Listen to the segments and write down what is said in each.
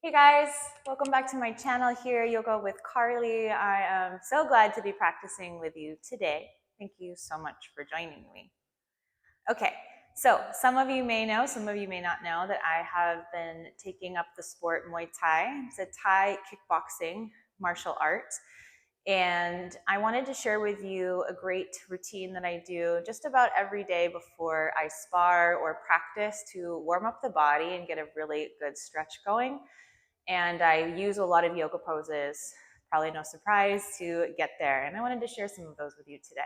Hey guys, welcome back to my channel here, Yoga with Carly. I am so glad to be practicing with you today. Thank you so much for joining me. Okay, so some of you may know, some of you may not know that I have been taking up the sport Muay Thai. It's a Thai kickboxing martial art. And I wanted to share with you a great routine that I do just about every day before I spar or practice to warm up the body and get a really good stretch going. And I use a lot of yoga poses, probably no surprise, to get there. And I wanted to share some of those with you today.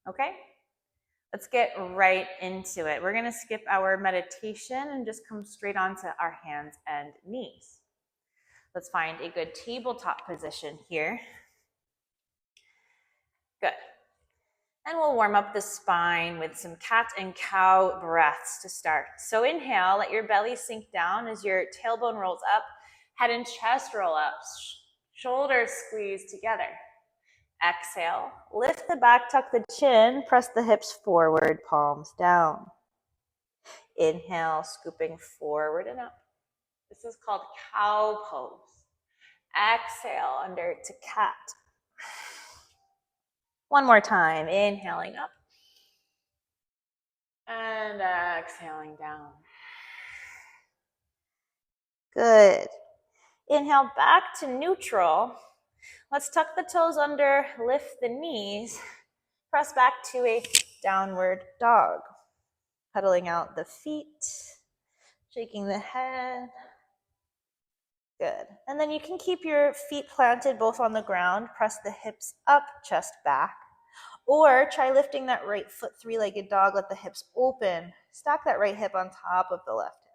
Okay? Let's get right into it. We're going to skip our meditation and just come straight onto our hands and knees. Let's find a good tabletop position here. Good. And we'll warm up the spine with some cat and cow breaths to start. So inhale, let your belly sink down as your tailbone rolls up, head and chest roll up, shoulders squeeze together. Exhale, lift the back, tuck the chin, press the hips forward, palms down. Inhale, scooping forward and up. This is called cow pose. Exhale, under to cat. One more time, inhaling up. And exhaling down. Good. Inhale back to neutral. Let's tuck the toes under, lift the knees, press back to a downward dog. Pedaling out the feet, shaking the head. Good. And then you can keep your feet planted both on the ground, press the hips up, chest back. Or try lifting that right foot, three-legged dog, let the hips open. Stack that right hip on top of the left hip.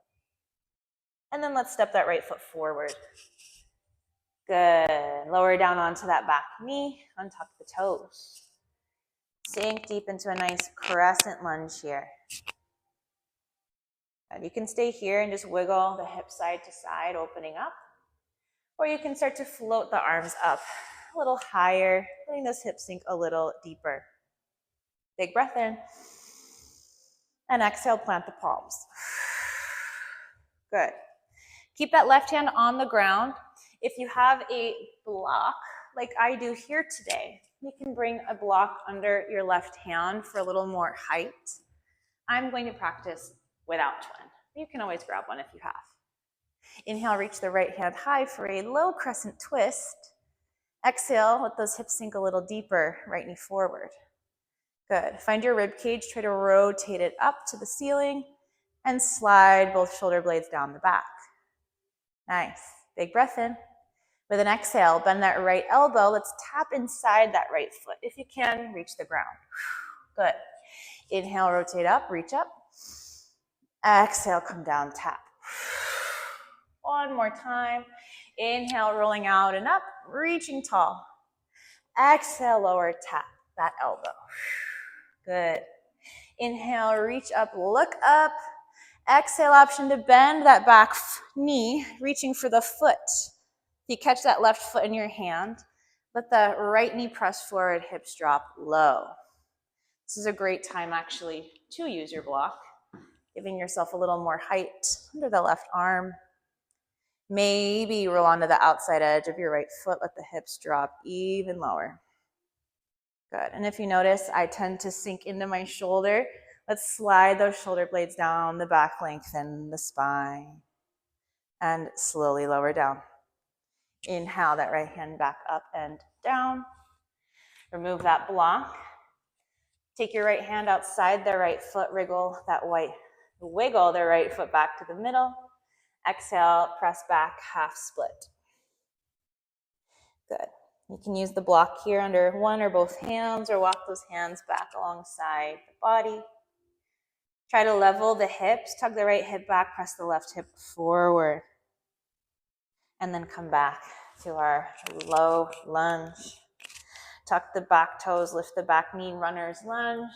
And then let's step that right foot forward. Good. Lower down onto that back knee, untuck the toes. Sink deep into a nice crescent lunge here. And you can stay here and just wiggle the hips side to side, opening up. Or you can start to float the arms up a little higher, letting those hips sink a little deeper. Big breath in. And exhale, plant the palms. Good. Keep that left hand on the ground. If you have a block, like I do here today, you can bring a block under your left hand for a little more height. I'm going to practice without one. You can always grab one if you have. Inhale, reach the right hand high for a low crescent twist. Exhale, let those hips sink a little deeper, right knee forward. Good. Find your rib cage, try to rotate it up to the ceiling and slide both shoulder blades down the back. Nice. Big breath in. With an exhale, bend that right elbow. Let's tap inside that right foot. If you can, reach the ground. Good. Inhale, rotate up, reach up. Exhale, come down, tap. One more time. Inhale, rolling out and up, reaching tall. Exhale, lower, tap that elbow. Good. Inhale, reach up, look up. Exhale, option to bend that back knee, reaching for the foot. If you catch that left foot in your hand, let the right knee press forward, hips drop low. This is a great time actually to use your block, giving yourself a little more height under the left arm. Maybe roll onto the outside edge of your right foot, let the hips drop even lower. Good. And if you notice, I tend to sink into my shoulder. Let's slide those shoulder blades down the back, lengthen the spine, and slowly lower down. Inhale that right hand back up and down. Remove that block. Take your right hand outside the right foot, wiggle the right foot back to the middle. Exhale, press back, half split. Good. You can use the block here under one or both hands or walk those hands back alongside the body. Try to level the hips, tug the right hip back, press the left hip forward. And then come back to our low lunge. Tuck the back toes, lift the back knee, runner's lunge.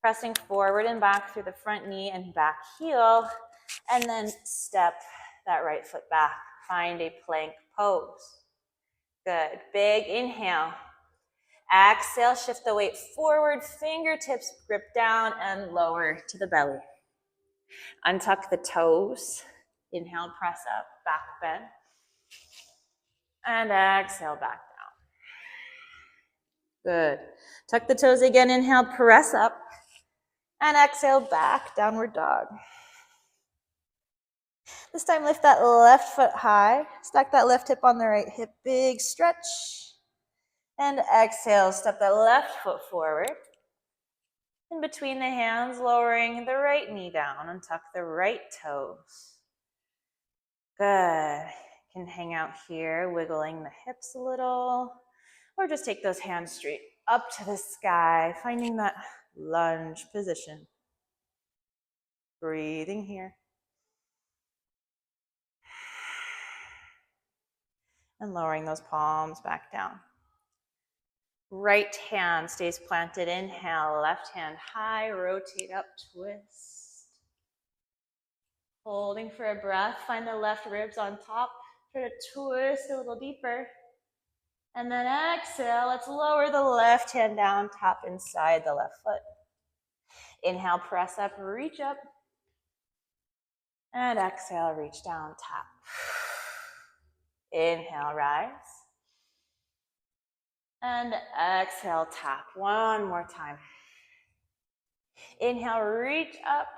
Pressing forward and back through the front knee and back heel. And then step that right foot back. Find a plank pose. Good. Big inhale. Exhale, shift the weight forward, fingertips grip down and lower to the belly. Untuck the toes. Inhale, press up, back bend. And exhale, back down. Good. Tuck the toes again, inhale, press up. And exhale, back, downward dog. This time, lift that left foot high. Stack that left hip on the right hip, big stretch. And exhale, step that left foot forward. In between the hands, lowering the right knee down and tuck the right toes. Good. You can hang out here, wiggling the hips a little, or just take those hands straight up to the sky, finding that lunge position. Breathing here. And lowering those palms back down. Right hand stays planted. Inhale, left hand high, rotate up, twist. Holding for a breath, find the left ribs on top. Try to twist a little deeper. And then exhale, let's lower the left hand down, tap inside the left foot. Inhale, press up, reach up. And exhale, reach down, tap. Inhale, rise. And exhale, tap. One more time. Inhale, reach up.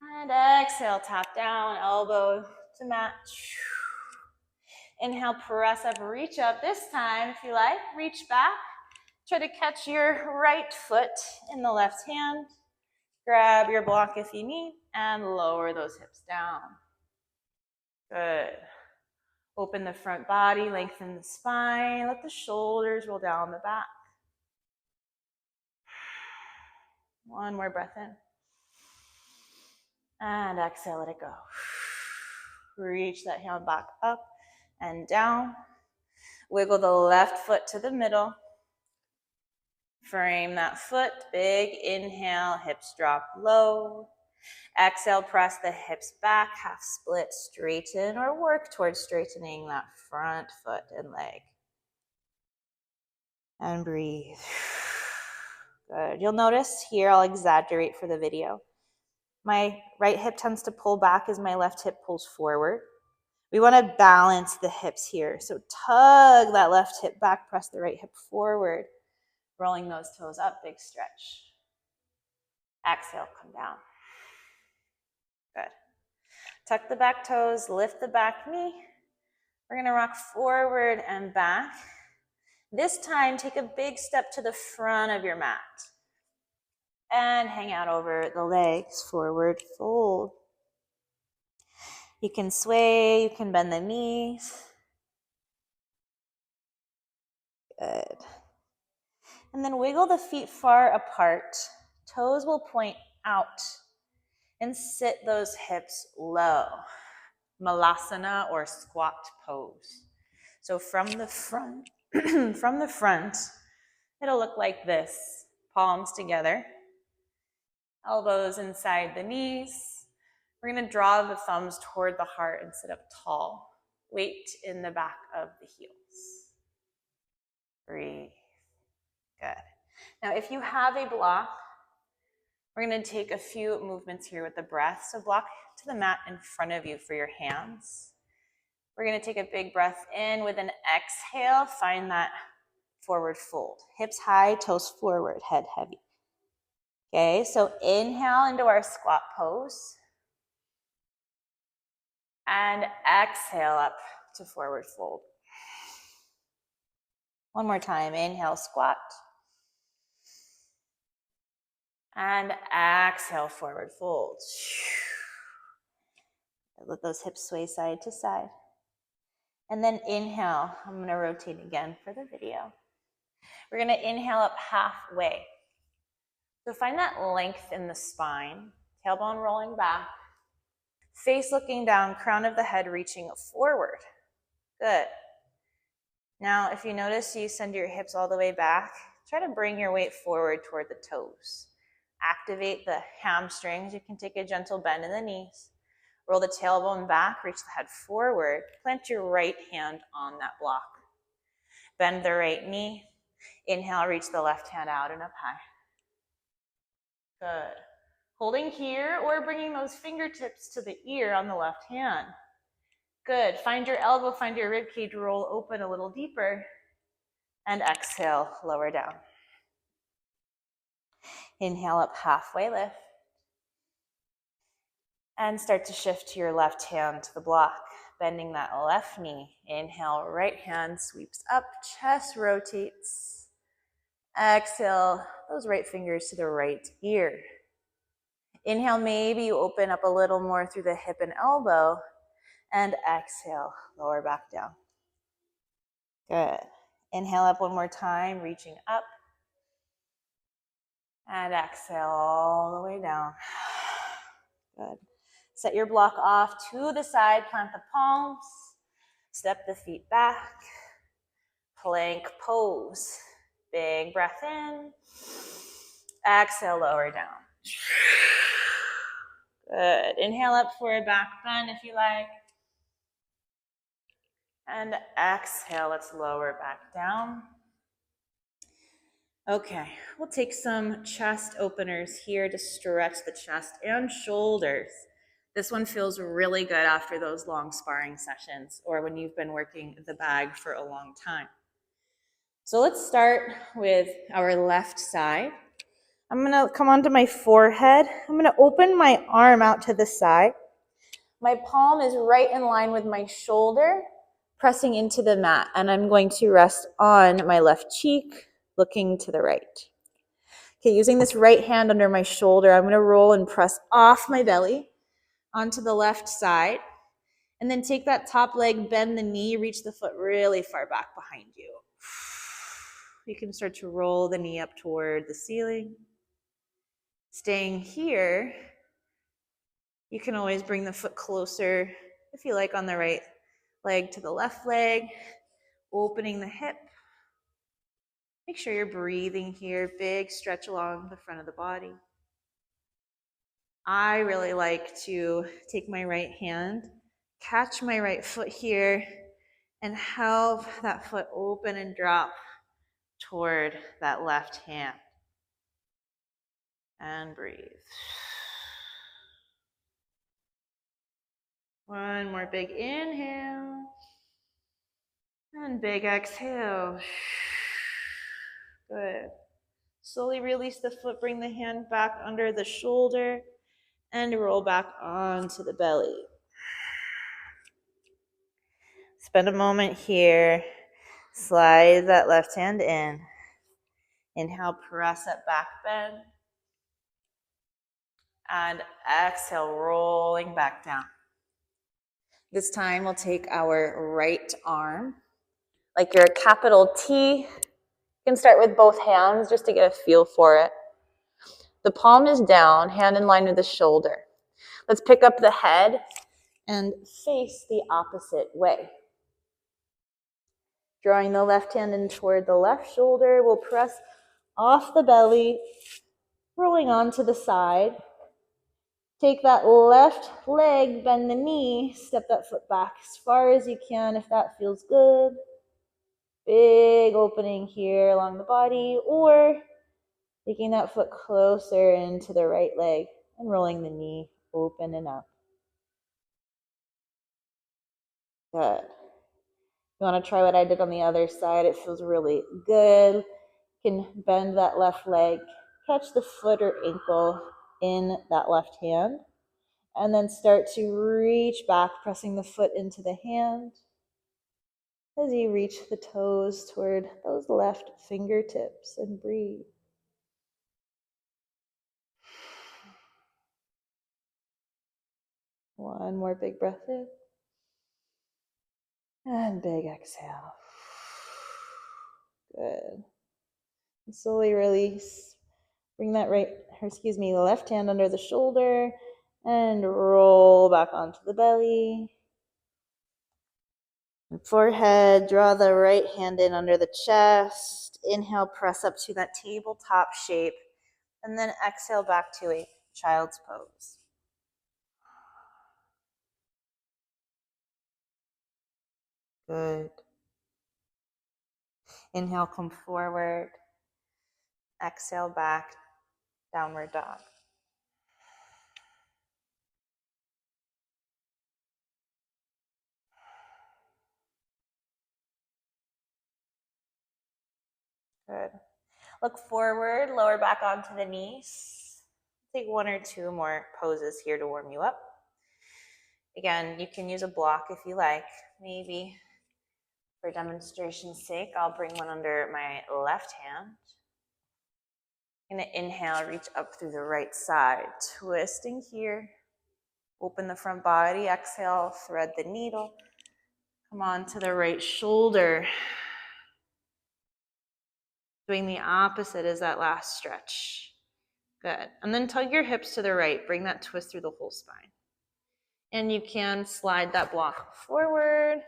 And exhale, tap down, elbow to mat. Inhale, press up, reach up. This time, if you like, reach back. Try to catch your right foot in the left hand. Grab your block if you need, and lower those hips down. Good. Open the front body, lengthen the spine. Let the shoulders roll down the back. One more breath in. And exhale, let it go. Reach that hand back up and down. Wiggle the left foot to the middle. Frame that foot. Big inhale, hips drop low. Exhale, press the hips back, half split, straighten, or work towards straightening that front foot and leg. And breathe. Good. You'll notice here, I'll exaggerate for the video. My right hip tends to pull back as my left hip pulls forward. We want to balance the hips here. So tug that left hip back, press the right hip forward. Rolling those toes up, big stretch. Exhale, come down. Good. Tuck the back toes, lift the back knee. We're going to rock forward and back. This time, take a big step to the front of your mat. And hang out over the legs, forward fold. You can sway, you can bend the knees. Good. And then wiggle the feet far apart. Toes will point out. And sit those hips low. Malasana or squat pose. So from the front, it'll look like this. Palms together. Elbows inside the knees. We're going to draw the thumbs toward the heart and sit up tall. Weight in the back of the heels. Breathe. Good. Now, if you have a block, we're going to take a few movements here with the breath. So block to the mat in front of you for your hands. We're going to take a big breath in with an exhale. Find that forward fold. Hips high, toes forward, head heavy. Okay, so inhale into our squat pose. And exhale up to forward fold. One more time. Inhale, squat. And exhale, forward fold. Let those hips sway side to side. And then inhale. I'm going to rotate again for the video. We're going to inhale up halfway. So find that length in the spine. Tailbone rolling back. Face looking down, crown of the head reaching forward. Good. Now, if you notice you send your hips all the way back, try to bring your weight forward toward the toes. Activate the hamstrings. You can take a gentle bend in the knees. Roll the tailbone back, reach the head forward. Plant your right hand on that block. Bend the right knee. Inhale, reach the left hand out and up high. Good. Holding here or bringing those fingertips to the ear on the left hand. Good. Find your elbow, find your rib cage, roll open a little deeper. And exhale, lower down. Inhale up, halfway lift. And start to shift to your left hand to the block, bending that left knee. Inhale, right hand sweeps up, chest rotates. Exhale, those right fingers to the right ear. Inhale, maybe you open up a little more through the hip and elbow. And exhale, lower back down. Good. Inhale up one more time, reaching up. And exhale all the way down. Good. Set your block off to the side, plant the palms, step the feet back, plank pose. Big breath in, exhale, lower down. Good. Inhale up for a back bend if you like. And exhale, let's lower back down. Okay, we'll take some chest openers here to stretch the chest and shoulders. This one feels really good after those long sparring sessions or when you've been working the bag for a long time. So let's start with our left side. I'm gonna come onto my forehead. I'm gonna open my arm out to the side. My palm is right in line with my shoulder, pressing into the mat, and I'm going to rest on my left cheek, looking to the right. Okay, using this right hand under my shoulder, I'm gonna roll and press off my belly onto the left side, and then take that top leg, bend the knee, reach the foot really far back behind you. You can start to roll the knee up toward the ceiling. Staying here, you can always bring the foot closer, if you like, on the right leg to the left leg, opening the hip. Make sure you're breathing here, big stretch along the front of the body. I really like to take my right hand, catch my right foot here, and help that foot open and drop toward that left hand. And breathe. One more big inhale. And big exhale. Good. Slowly release the foot, bring the hand back under the shoulder, and roll back onto the belly. Spend a moment here. Slide that left hand in. Inhale, press up, back bend. And exhale, rolling back down. This time we'll take our right arm, like you're a capital T. You can start with both hands just to get a feel for it. The palm is down, hand in line with the shoulder. Let's pick up the head and face the opposite way. Drawing the left hand in toward the left shoulder, we'll press off the belly, rolling onto the side. Take that left leg, bend the knee, step that foot back as far as you can if that feels good. Big opening here along the body, or taking that foot closer into the right leg and rolling the knee open and up. Good. You want to try what I did on the other side. It feels really good. You can bend that left leg, catch the foot or ankle in that left hand, and then start to reach back, pressing the foot into the hand as you reach the toes toward those left fingertips, and breathe. One more big breath in. And big exhale. Good. And slowly release. Bring that the left hand under the shoulder and roll back onto the belly. And forehead, draw the right hand in under the chest. Inhale, press up to that tabletop shape. And then exhale back to a child's pose. Good. Inhale, come forward. Exhale back, downward dog. Good. Look forward, lower back onto the knees. Take one or two more poses here to warm you up. Again, you can use a block if you like. Maybe for demonstration's sake, I'll bring one under my left hand. I'm gonna inhale, reach up through the right side, twisting here. Open the front body, exhale, thread the needle. Come on to the right shoulder. Doing the opposite as that last stretch. Good. And then tug your hips to the right. Bring that twist through the whole spine. And you can slide that block forward.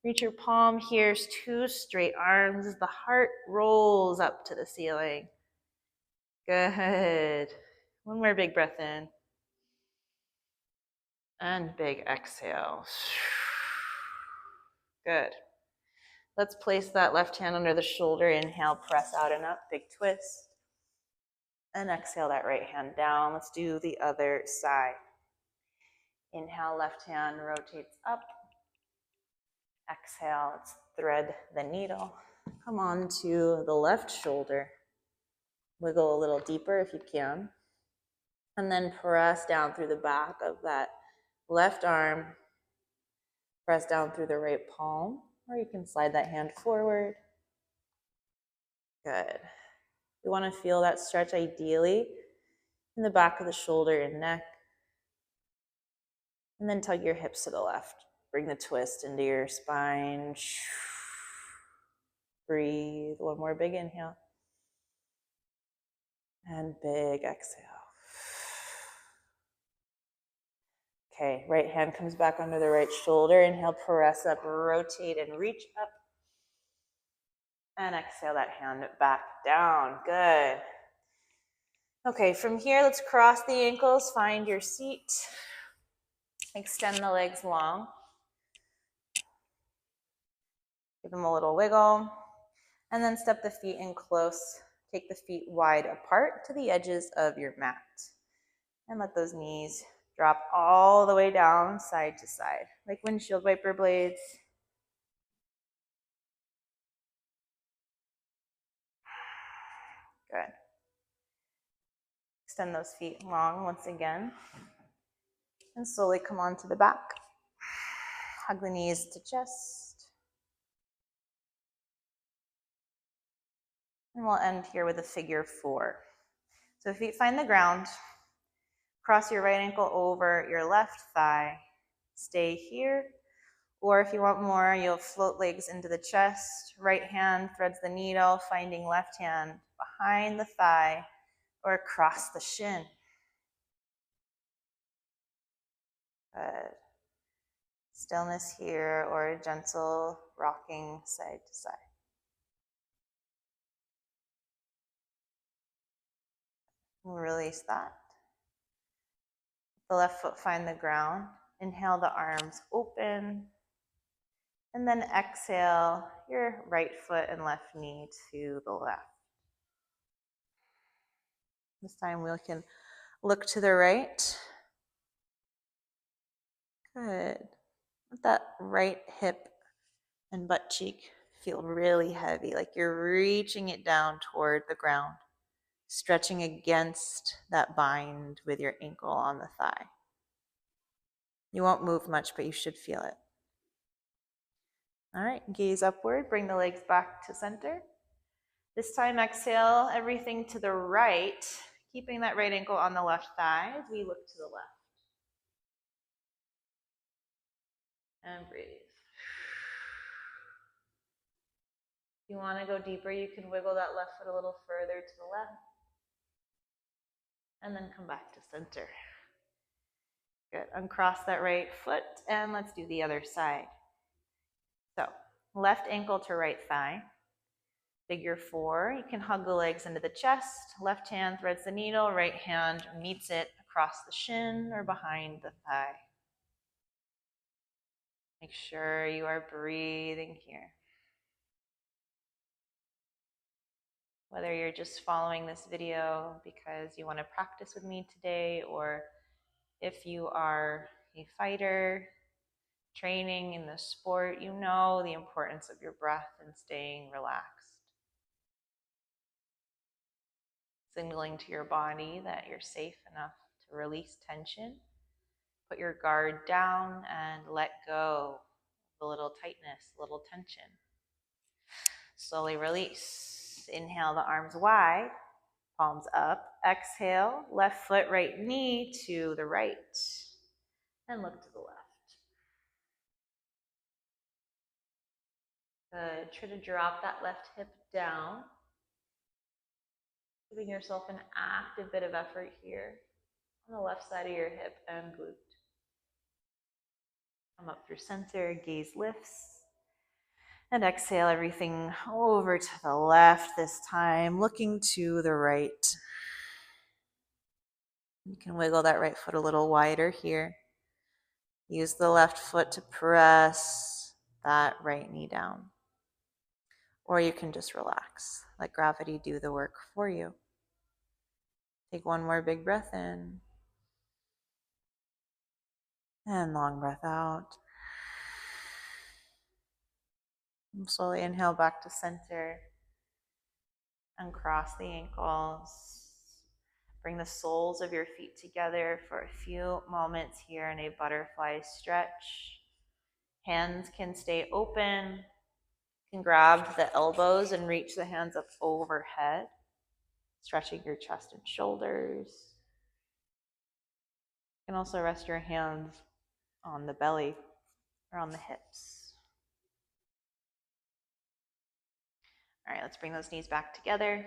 Reach your palm. Here's two straight arms. The heart rolls up to the ceiling. Good. One more big breath in. And big exhale. Good. Let's place that left hand under the shoulder. Inhale, press out and up, big twist. And exhale that right hand down. Let's do the other side. Inhale, left hand rotates up. Exhale, let's thread the needle. Come on to the left shoulder. Wiggle a little deeper if you can. And then press down through the back of that left arm. Press down through the right palm, or you can slide that hand forward. Good. You want to feel that stretch ideally in the back of the shoulder and neck. And then tug your hips to the left. Bring the twist into your spine. Breathe. One more big inhale. And big exhale. Okay, right hand comes back under the right shoulder. Inhale, press up, rotate, and reach up. And exhale that hand back down. Good. Okay, from here, let's cross the ankles, find your seat. Extend the legs long. Give them a little wiggle. And then step the feet in close. Take the feet wide apart to the edges of your mat. And let those knees drop all the way down, side to side, like windshield wiper blades. Good. Extend those feet long once again. And slowly come onto the back. Hug the knees to chest. And we'll end here with a figure four. So feet find the ground. Cross your right ankle over your left thigh. Stay here. Or if you want more, you'll float legs into the chest. Right hand threads the needle, finding left hand behind the thigh or across the shin. Good. Stillness here or a gentle rocking side to side. We'll release that. The left foot find the ground. Inhale, the arms open. And then exhale your right foot and left knee to the left. This time we can look to the right. Good. Let that right hip and butt cheek feel really heavy, like you're reaching it down toward the ground, stretching against that bind with your ankle on the thigh. You won't move much, but you should feel it. All right, gaze upward, bring the legs back to center. This time exhale everything to the right, keeping that right ankle on the left thigh as we look to the left. And breathe. If you want to go deeper, you can wiggle that left foot a little further to the left. And then come back to center. Good. Uncross that right foot, and let's do the other side. So, left ankle to right thigh. Figure four. You can hug the legs into the chest. Left hand threads the needle. Right hand meets it across the shin or behind the thigh. Make sure you are breathing here. Whether you're just following this video because you want to practice with me today, or if you are a fighter training in the sport, you know the importance of your breath and staying relaxed. signaling to your body that you're safe enough to release tension. Put your guard down and let go of the little tightness, little tension. Slowly release. Inhale the arms wide, palms up. Exhale, left foot, right knee to the right. And look to the left. Good. Try to drop that left hip down. Giving yourself an active bit of effort here on the left side of your hip and glute. Come up through center, gaze lifts. And exhale everything over to the left this time, looking to the right. You can wiggle that right foot a little wider here. Use the left foot to press that right knee down. Or you can just relax. Let gravity do the work for you. Take one more big breath in. And long breath out. And slowly inhale back to center. And cross the ankles. Bring the soles of your feet together for a few moments here in a butterfly stretch. Hands can stay open. You can grab the elbows and reach the hands up overhead, stretching your chest and shoulders. You can also rest your hands on the belly or on the hips. All right, let's bring those knees back together.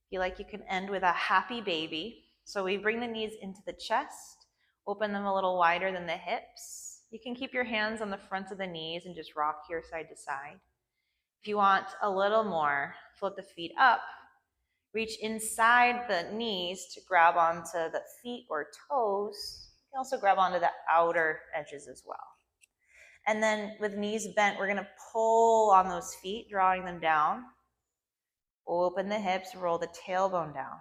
If you like, you can end with a happy baby. So we bring the knees into the chest, open them a little wider than the hips. You can keep your hands on the front of the knees and just rock here side to side. If you want a little more, float the feet up. Reach inside the knees to grab onto the feet or toes. You can also grab onto the outer edges as well. And then with knees bent, we're gonna pull on those feet, drawing them down. Open the hips, roll the tailbone down.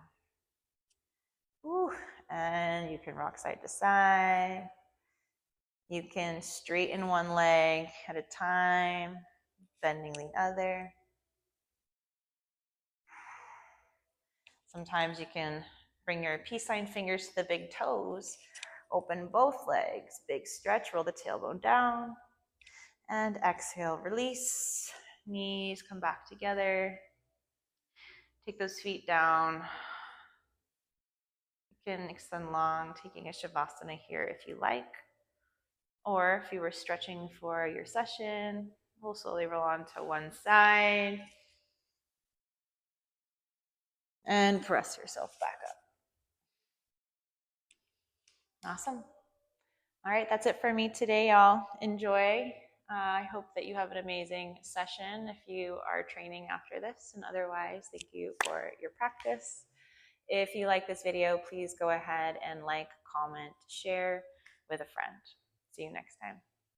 Ooh, and you can rock side to side. You can straighten one leg at a time, bending the other. Sometimes you can bring your peace sign fingers to the big toes, open both legs, big stretch, roll the tailbone down, and exhale, release. Knees come back together. Take those feet down. You can extend long, taking a shavasana here if you like. Or if you were stretching for your session, we'll slowly roll on to one side. And press yourself back up. Awesome. All right, that's it for me today, y'all. Enjoy. I hope that you have an amazing session if you are training after this, and otherwise, thank you for your practice. If you like this video, please go ahead and like, comment, share with a friend. See you next time.